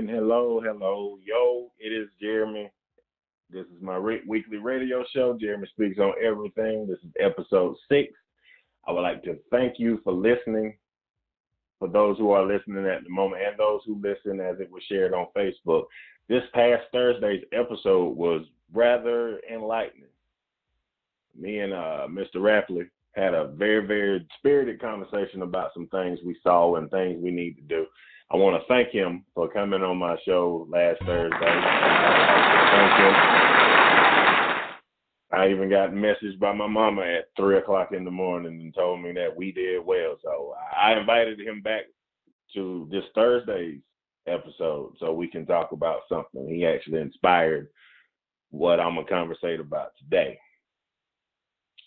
And hello, hello, yo, it is Jeremy. This is my weekly radio show. Jeremy Speaks on Everything. This is episode 6. I would like to thank you for listening, for those who are listening at the moment, and those who listen as it was shared on Facebook. This past Thursday's episode was rather enlightening. Me and Mr. Rapley had a very, very spirited conversation about some things we saw and things we need to do. I want to thank him for coming on my show last Thursday. Thank him. I even got messaged by my mama at 3 o'clock in the morning and told me that we did well. So I invited him back to this Thursday's episode so we can talk about something. He actually inspired what I'm going to conversate about today.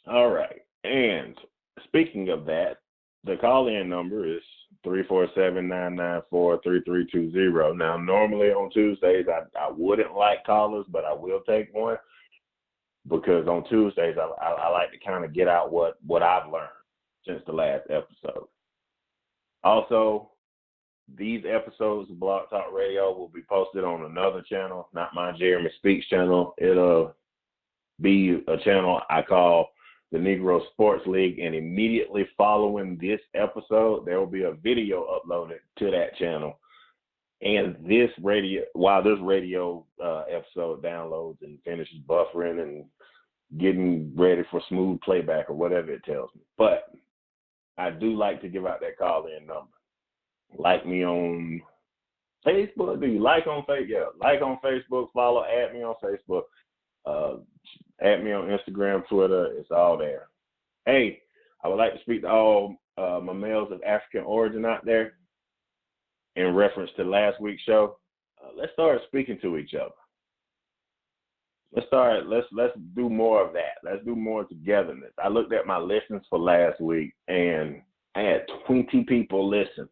All right. And speaking of that, the call-in number is 347-994-3320. Now, normally on Tuesdays, I wouldn't like callers, but I will take one because on Tuesdays, I like to kind of get out what I've learned since the last episode. Also, these episodes of Blog Talk Radio will be posted on another channel, not my Jeremy Speaks channel. It'll be a channel I call the Negro Sports League, and immediately following this episode, there will be a video uploaded to that channel. And while this radio episode downloads and finishes buffering and getting ready for smooth playback or whatever it tells me. But I do like to give out that call-in number. Like me on Facebook. Do you like on Facebook? Yeah, like on Facebook. Follow, add me on Facebook. Add me on Instagram, Twitter. It's all there. Hey, I would like to speak to all my males of African origin out there in reference to last week's show. Let's start speaking to each other. Let's do more of that. Let's do more togetherness. I looked at my listens for last week, and I had 20 people listen.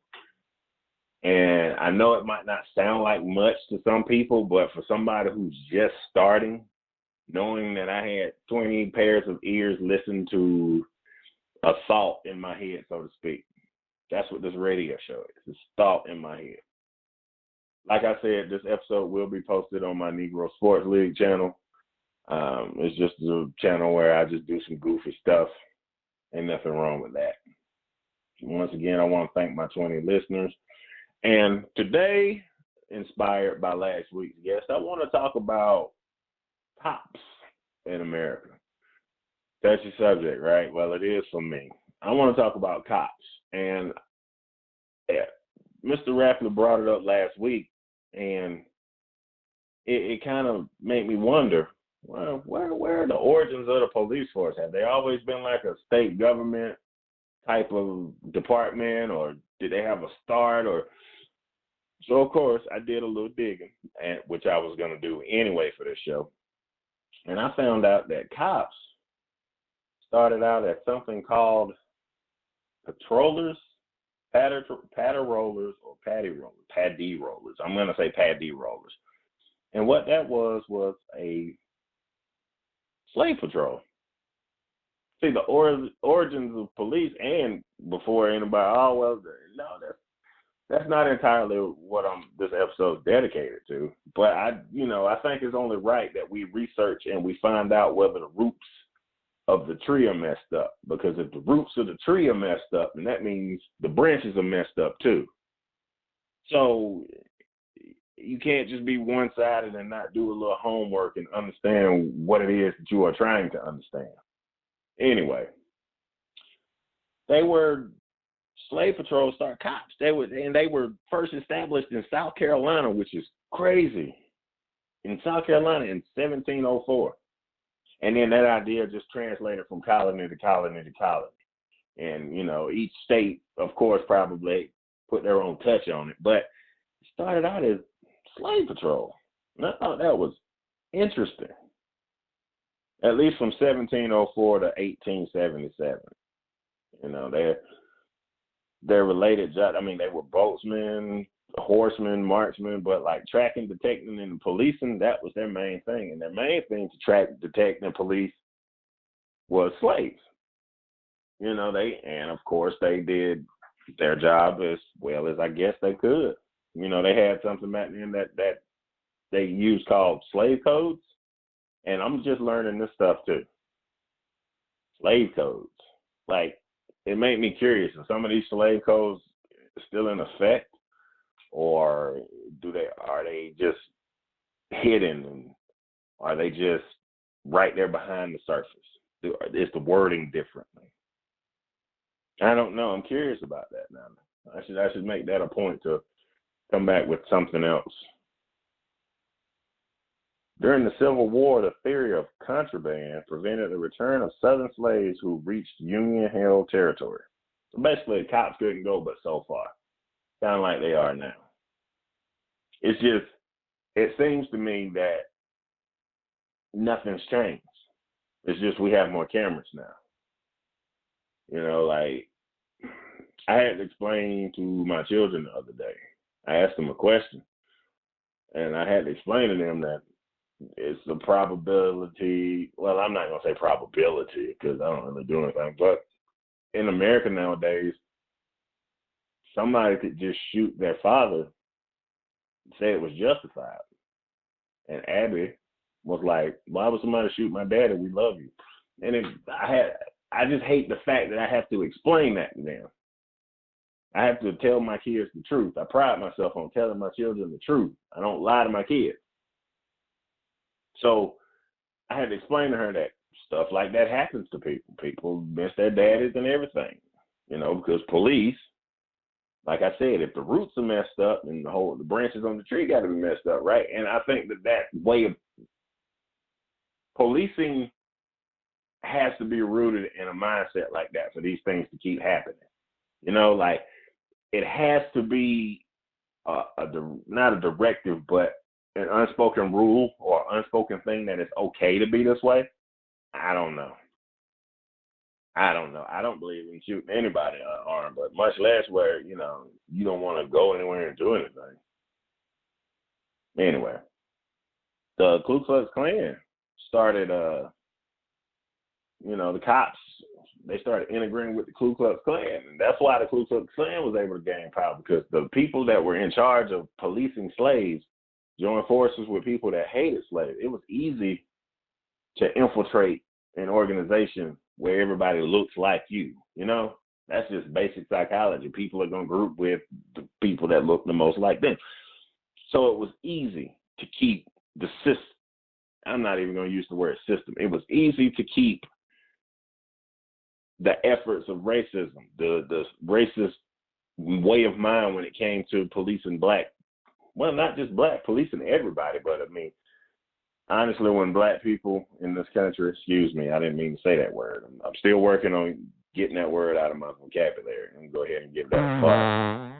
And I know it might not sound like much to some people, but for somebody who's just starting, knowing that I had 20 pairs of ears listen to a thought in my head, so to speak. That's what this radio show is. It's thought in my head. Like I said, this episode will be posted on my Negro Sports League channel. It's just a channel where I just do some goofy stuff. Ain't nothing wrong with that. Once again, I want to thank my 20 listeners. And today, inspired by last week's guest, I want to talk about cops in America. That's your subject, right? Well, it is for me. I want to talk about cops. And Mr. Raffler brought it up last week, and it kind of made me wonder, well, where are the origins of the police force? Have they always been like a state government type of department, or did they have a start? So, of course, I did a little digging, which I was going to do anyway for this show. And I found out that cops started out as something called patrollers, paddrollers, or paddy rollers. I'm going to say paddy rollers. And what that was a slave patrol. See, the origins of police, and before anybody, that's not entirely what this episode's dedicated to. But I think it's only right that we research and we find out whether the roots of the tree are messed up. Because if the roots of the tree are messed up, then that means the branches are messed up too. So you can't just be one-sided and not do a little homework and understand what it is that you are trying to understand. Anyway, slave patrols start cops. They were first established in South Carolina, which is crazy. In South Carolina in 1704. And then that idea just translated from colony to colony to colony. And, each state, of course, probably put their own touch on it. But it started out as slave patrol. And I thought that was interesting. At least from 1704 to 1877. They're related. I mean, they were boatsmen, horsemen, marksmen, but like tracking, detecting, and policing, that was their main thing. And their main thing to track, detect, and police was slaves. And of course they did their job as well as I guess they could. They had something back then that they used called slave codes, and I'm just learning this stuff too. Slave codes, like, it made me curious. Are some of these slave codes still in effect, or are they just hidden, and are they just right there behind the surface? Is the wording differently? I don't know. I'm curious about that now. I should make that a point to come back with something else. During the Civil War, the theory of contraband prevented the return of Southern slaves who reached Union-held territory. So basically, the cops couldn't go but so far, kind of like they are now. It seems to me that nothing's changed. It's just we have more cameras now. Like, I had to explain to my children the other day. I asked them a question, and I had to explain to them that it's a probability. Well, I'm not going to say probability because I don't really do anything. But in America nowadays, somebody could just shoot their father and say it was justified. And Abby was like, why would somebody shoot my daddy? We love you. And I just hate the fact that I have to explain that to them. I have to tell my kids the truth. I pride myself on telling my children the truth. I don't lie to my kids. So I had to explain to her that stuff like that happens to people. People miss their daddies and everything, because police, like I said, if the roots are messed up, and the branches on the tree got to be messed up, right? And I think that way of policing has to be rooted in a mindset like that for these things to keep happening. Like, it has to be not a directive, but an unspoken rule or unspoken thing that it's okay to be this way. I don't know. I don't believe in shooting anybody unarmed, but much less where, you don't want to go anywhere and do anything. Anyway, the Ku Klux Klan started, the cops, they started integrating with the Ku Klux Klan. And that's why the Ku Klux Klan was able to gain power, because the people that were in charge of policing slaves joined forces with people that hated slaves. It was easy to infiltrate an organization where everybody looks like you. That's just basic psychology. People are going to group with the people that look the most like them. So it was easy to keep the system. I'm not even going to use the word system. It was easy to keep the efforts of racism, the racist way of mind when it came to policing black. Well, not just black, policing everybody, but I mean, honestly, when black people in this country, excuse me, I didn't mean to say that word. I'm still working on getting that word out of my vocabulary. I'm going to go ahead and give that a spot.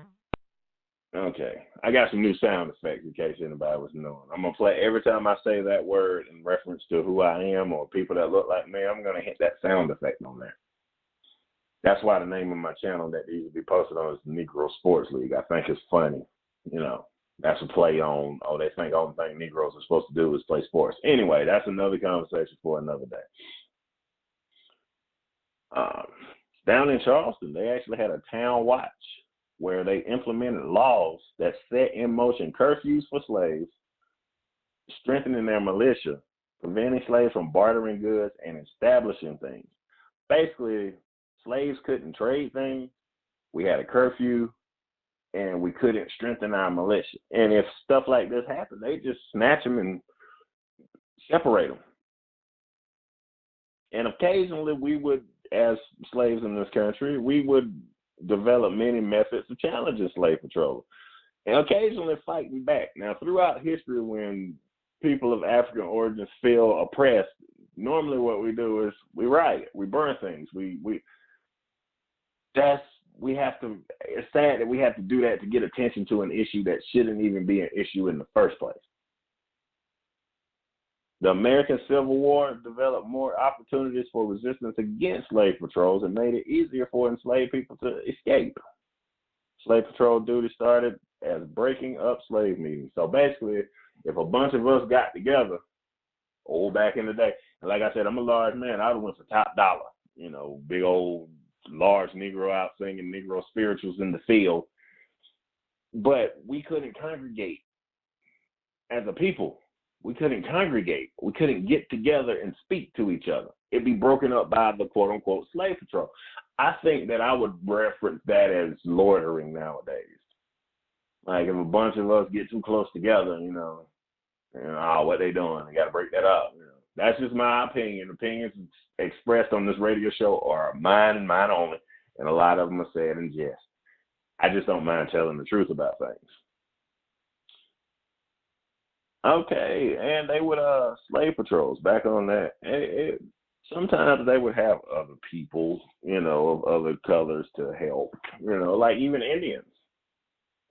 Okay. I got some new sound effects in case anybody was knowing. I'm going to play every time I say that word in reference to who I am or people that look like me. I'm going to hit that sound effect on there. That's why the name of my channel that needs to be posted on is Negro Sports League. I think it's funny. That's a play on, they think the only thing Negroes are supposed to do is play sports. Anyway, that's another conversation for another day. Down in Charleston, they actually had a town watch where they implemented laws that set in motion curfews for slaves, strengthening their militia, preventing slaves from bartering goods, and establishing things. Basically, slaves couldn't trade things. We had a curfew, and we couldn't strengthen our militia. And if stuff like this happened, they just snatch them and separate them. And occasionally we would, as slaves in this country, we would develop many methods of challenging slave patrol and occasionally fighting back. Now, throughout history, when people of African origins feel oppressed, normally what we do is we riot, we burn things. It's sad that we have to do that to get attention to an issue that shouldn't even be an issue in the first place. The American Civil War developed more opportunities for resistance against slave patrols and made it easier for enslaved people to escape. Slave patrol duty started as breaking up slave meetings. So basically, if a bunch of us got together, back in the day, and like I said, I'm a large man, I would have went for Top Dollar, big old large Negro out singing Negro spirituals in the field. but we couldn't congregate as a people. We couldn't congregate. We couldn't get together and speak to each other. It'd be broken up by the quote unquote slave patrol. I think that I would reference that as loitering nowadays. Like if a bunch of us get too close together, what they doing? They got to break that up. That's just my opinion. Opinions expressed on this radio show are mine and mine only, and a lot of them are said in jest. I just don't mind telling the truth about things. Okay, and they would slave patrols, back on that. Sometimes they would have other people, of other colors to help, like even Indians.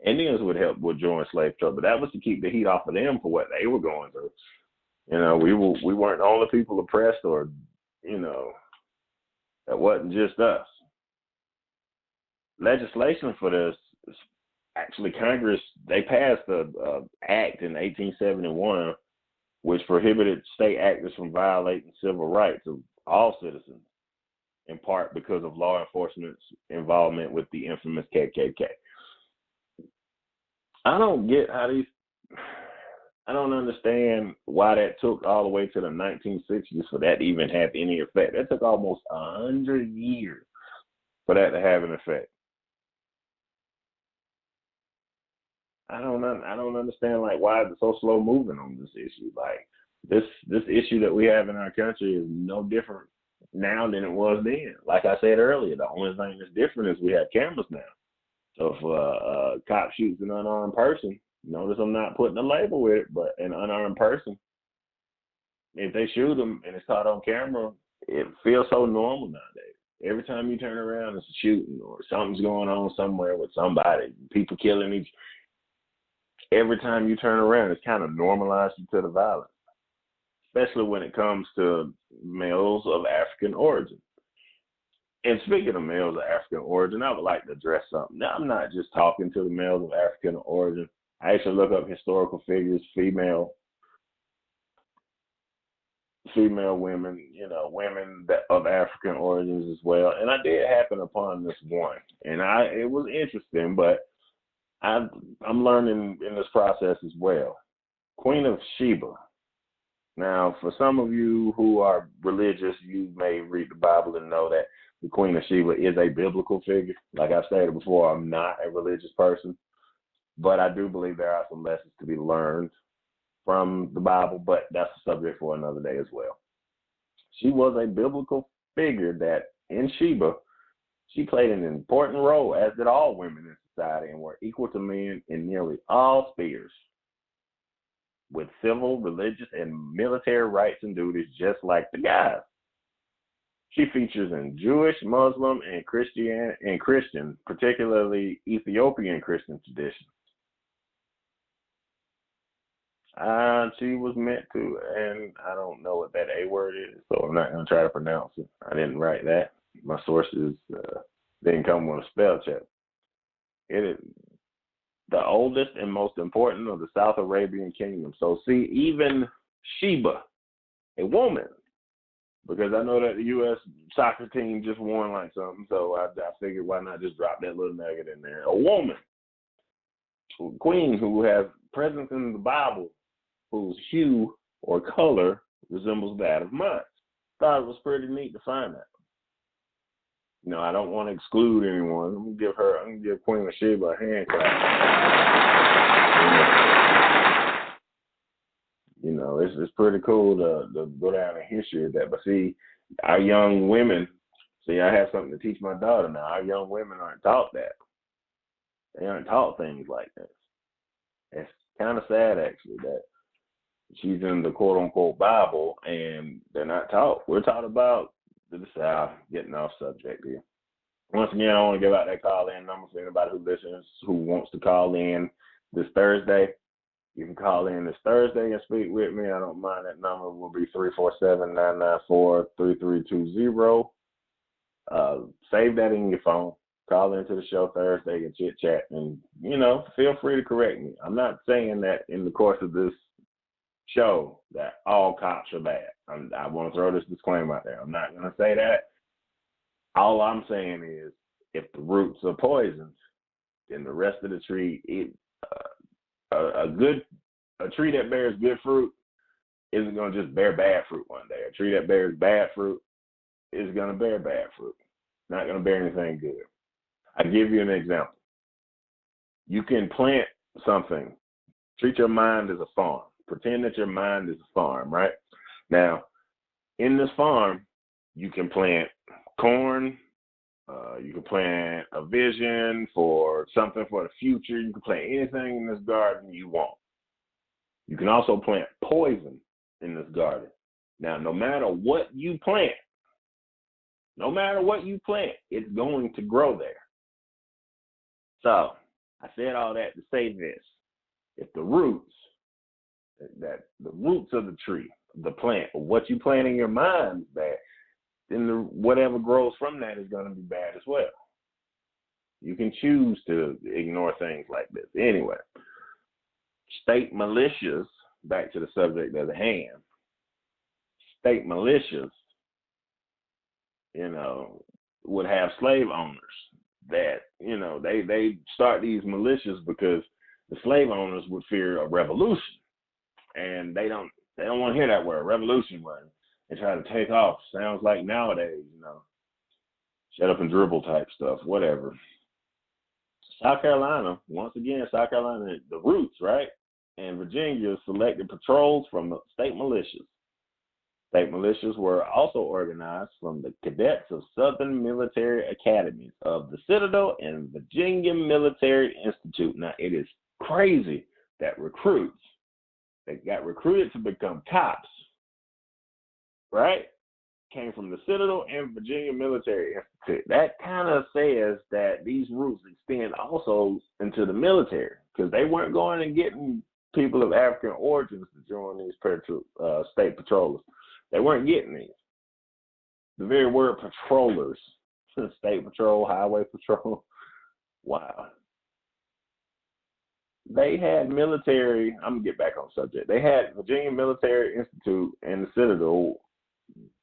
Indians would join slave patrol, but that was to keep the heat off of them for what they were going through. We weren't the only people oppressed, or that wasn't just us. Legislation for this, actually Congress, they passed a act in 1871 which prohibited state actors from violating civil rights of all citizens, in part because of law enforcement's involvement with the infamous KKK. I don't understand why that took all the way to the 1960s for that to even have any effect. That took almost 100 years for that to have an effect. I don't understand why is it so slow moving on this issue. Like this issue that we have in our country is no different now than it was then. Like I said earlier, the only thing that's different is we have cameras now. So if a cop shoots an unarmed person, notice I'm not putting a label with it, but an unarmed person, if they shoot them and it's caught on camera, it feels so normal nowadays. Every time you turn around, it's a shooting or something's going on somewhere with somebody, people killing each. Every time you turn around, it's kind of normalized you to the violence, especially when it comes to males of African origin. And speaking of males of African origin, I would like to address something. Now, I'm not just talking to the males of African origin. I actually look up historical figures, female women, women of African origins as well. And I did happen upon this one, and it was interesting, but I'm learning in this process as well. Queen of Sheba. Now, for some of you who are religious, you may read the Bible and know that the Queen of Sheba is a biblical figure. Like I've stated before, I'm not a religious person, but I do believe there are some lessons to be learned from the Bible, but that's a subject for another day as well. She was a biblical figure that in Sheba, she played an important role, as did all women in society, and were equal to men in nearly all spheres, with civil, religious, and military rights and duties just like the guys. She features in Jewish, Muslim, and Christian, particularly Ethiopian Christian traditions. She was meant to, and I don't know what that A word is, so I'm not going to try to pronounce it. I didn't write that. My sources didn't come with a spell check. It is the oldest and most important of the South Arabian kingdom. So see, even Sheba, a woman, because I know that the U.S. soccer team just won something, so I figured why not just drop that little nugget in there. A woman, queen who has presence in the Bible, whose hue or color resembles that of mine. Thought it was pretty neat to find that. I don't want to exclude anyone. I'm gonna give Queen of Sheba a hand clap. It's pretty cool to go down in history of that. But see, our young women, I have something to teach my daughter now. Our young women aren't taught that. They aren't taught things like this. It's kind of sad, actually, that she's in the quote-unquote Bible, and they're not taught. We're taught about the South, getting off subject here. Once again, I want to give out that call-in number for anybody who listens, who wants to call in this Thursday. You can call in this Thursday and speak with me. I don't mind. That number will be 347-994-3320. Save that in your phone. Call into the show Thursday and chit-chat. And, feel free to correct me. I'm not saying that in the course of this show that all cops are bad. I want to throw this disclaimer out there. I'm not going to say that. All I'm saying is if the roots are poisoned, and the rest of the tree, a tree that bears good fruit isn't going to just bear bad fruit one day. A tree that bears bad fruit is going to bear bad fruit. Not going to bear anything good. I give you an example. You can plant something. Treat your mind as a farm. Pretend that your mind is a farm, right? Now, in this farm, you can plant corn. You can plant a vision for something for the future. You can plant anything in this garden you want. You can also plant poison in this garden. Now, no matter what you plant, it's going to grow there. So, I said all that to say this. If the roots of the tree, the plant, or what you plant in your mind is bad, then whatever grows from that is going to be bad as well. You can choose to ignore things like this. Anyway, state militias, back to the subject of the hand, state militias, would have slave owners that, they start these militias because the slave owners would fear a revolution. And they don't want to hear that word, revolution word. They try to take off. Sounds like nowadays, shut up and dribble type stuff, whatever. South Carolina, the roots, right? And Virginia selected patrols from the state militias. State militias were also organized from the cadets of Southern Military Academies of the Citadel and Virginia Military Institute. Now, it is crazy that recruits that got recruited to become cops, right, came from the Citadel and Virginia Military Institute. That kind of says that these roots extend also into the military, because they weren't going and getting people of African origins to join these state patrollers. They weren't getting these. The very word patrollers, state patrol, highway patrol, wow. They had military, I'm going to get back on subject. They had Virginia Military Institute and the Citadel.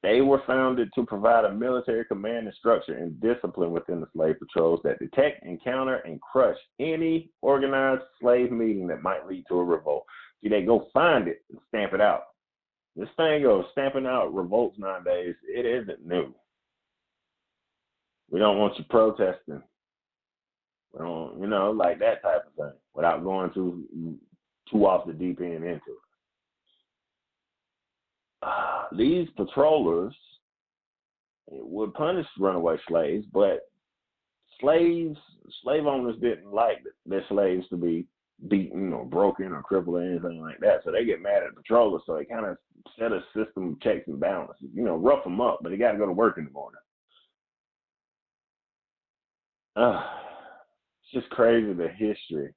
They were founded to provide a military command and structure and discipline within the slave patrols that detect, encounter, and crush any organized slave meeting that might lead to a revolt. See, they go find it and stamp it out. This thing of stamping out revolts nowadays, it isn't new. We don't want you protesting. We don't, like that type of thing, without going too off the deep end into it. These patrollers would punish runaway slaves, but slave owners didn't like their slaves to be beaten or broken or crippled or anything like that. So they get mad at the patrollers. So they kind of set a system of checks and balances. Rough them up, but they got to go to work in the morning. It's just crazy, the history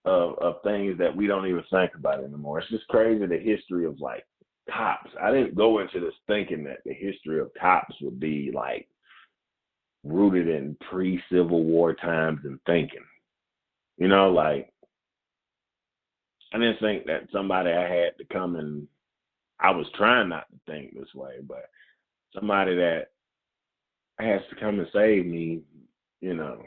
of things that we don't even think about anymore. It's just crazy, the history of like cops. I didn't go into this thinking that the history of cops would be like rooted in pre-Civil War times and thinking. Like I didn't think that somebody I had to come and I was trying not to think this way, but somebody that has to come and save me, you don't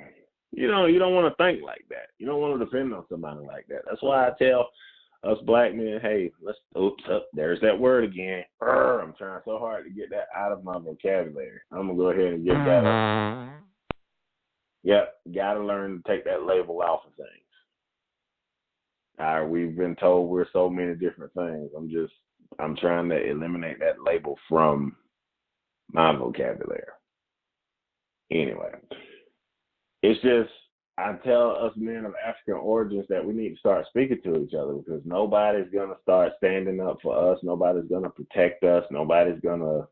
want to think like that. You don't want to depend on somebody like that. That's why I tell us black men, hey, there's that word again. I'm trying so hard to get that out of my vocabulary. I'm going to go ahead and get that up. Yep, got to learn to take that label off of things. We've been told we're so many different things. I'm trying to eliminate that label from my vocabulary. Anyway, it's just, I tell us men of African origins that we need to start speaking to each other, because nobody's going to start standing up for us. Nobody's going to protect us. Nobody's going to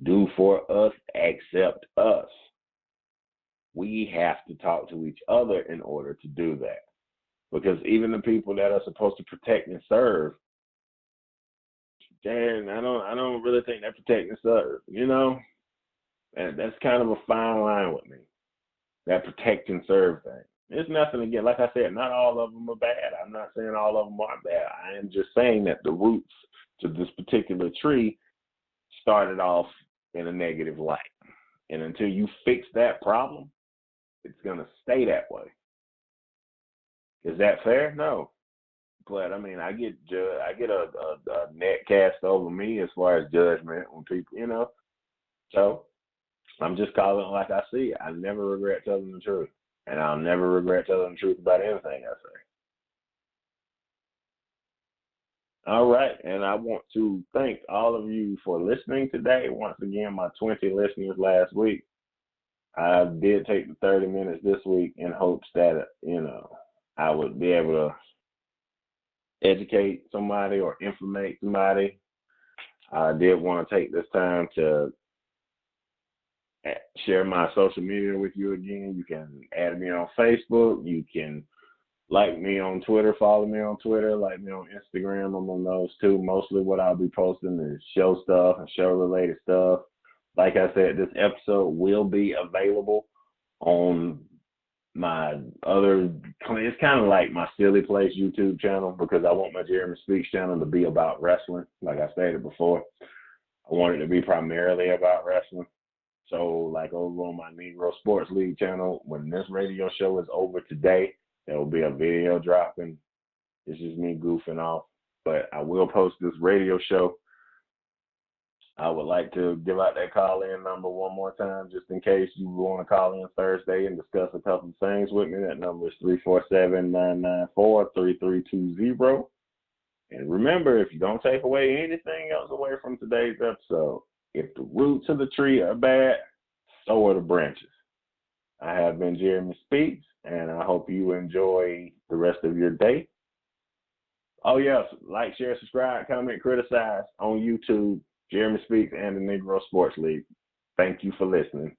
do for us except us. We have to talk to each other in order to do that. Because even the people that are supposed to protect and serve, Dan, I don't really think they protect and serve, And that's kind of a fine line with me, that protect and serve thing. There's nothing again. Like I said, not all of them are bad. I'm not saying all of them are bad. I am just saying that the roots to this particular tree started off in a negative light. And until you fix that problem, it's going to stay that way. Is that fair? No. But I mean, I get a net cast over me as far as judgment when people, So I'm just calling it like I see it. I never regret telling the truth, and I'll never regret telling the truth about anything I say. All right, and I want to thank all of you for listening today. Once again, my 20 listeners last week. I did take the 30 minutes this week in hopes that, I would be able to educate somebody or informate somebody. I did want to take this time to share my social media with you again. You can add me on Facebook. You can like me on Twitter, follow me on Twitter, like me on Instagram. I'm on those too. Mostly what I'll be posting is show stuff and show related stuff. Like I said, this episode will be available on my other, it's kind of like my Silly Place YouTube channel, because I want my Jeremy Speaks channel to be about wrestling. Like I stated before, I want it to be primarily about wrestling. So like over on my Negro Sports League channel, when this radio show is over today, there will be a video dropping. It's just me goofing off, but I will post this radio show. I would like to give out that call-in number one more time, just in case you want to call in Thursday and discuss a couple of things with me. That number is 347-994-3320. And remember, if you don't take away anything else away from today's episode, if the roots of the tree are bad, so are the branches. I have been Jeremy Speaks, and I hope you enjoy the rest of your day. Oh, yes, like, share, subscribe, comment, criticize on YouTube, Jeremy Speaks and the Negro Sports League. Thank you for listening.